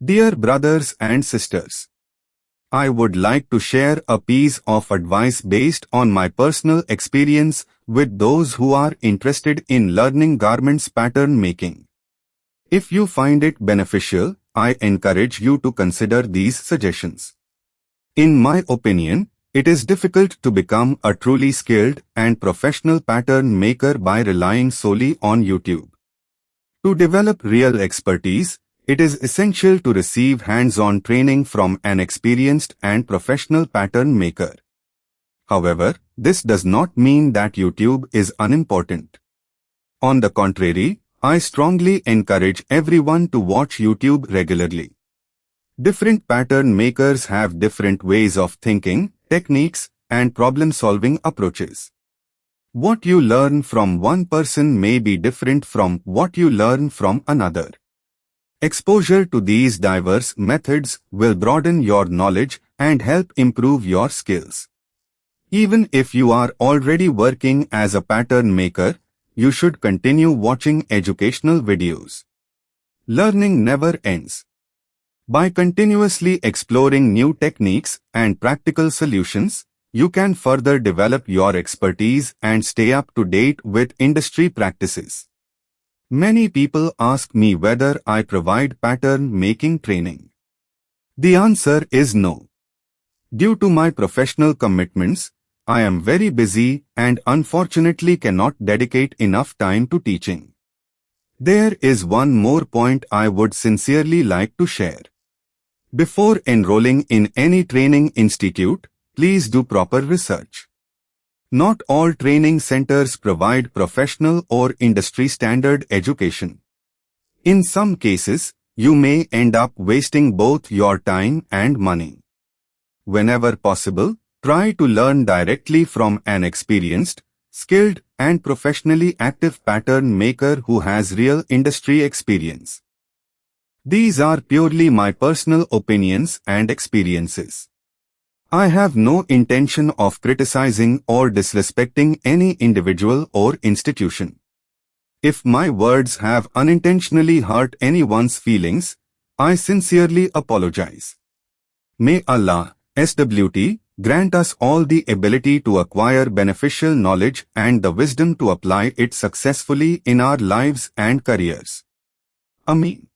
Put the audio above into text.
Dear brothers and sisters, I would like to share a piece of advice based on my personal experience with those who are interested in learning garments pattern making. If you find it beneficial, I encourage you to consider these suggestions. In my opinion, it is difficult to become a truly skilled and professional pattern maker by relying solely on YouTube. To develop real expertise, it is essential to receive hands-on training from an experienced and professional pattern maker. However, this does not mean that YouTube is unimportant. On the contrary, I strongly encourage everyone to watch YouTube regularly. Different pattern makers have different ways of thinking, techniques, and problem-solving approaches. What you learn from one person may be different from what you learn from another. Exposure to these diverse methods will broaden your knowledge and help improve your skills. Even if you are already working as a pattern maker, you should continue watching educational videos. Learning never ends. By continuously exploring new techniques and practical solutions, you can further develop your expertise and stay up to date with industry practices. Many people ask me whether I provide pattern making training. The answer is no. Due to my professional commitments, I am very busy and unfortunately cannot dedicate enough time to teaching. There is one more point I would sincerely like to share. Before enrolling in any training institute, please do proper research. Not all training centers provide professional or industry standard education. In some cases, you may end up wasting both your time and money. Whenever possible, try to learn directly from an experienced, skilled, and professionally active pattern maker who has real industry experience. These are purely my personal opinions and experiences. I have no intention of criticizing or disrespecting any individual or institution. If my words have unintentionally hurt anyone's feelings, I sincerely apologize. May Allah, SWT, grant us all the ability to acquire beneficial knowledge and the wisdom to apply it successfully in our lives and careers. Ameen.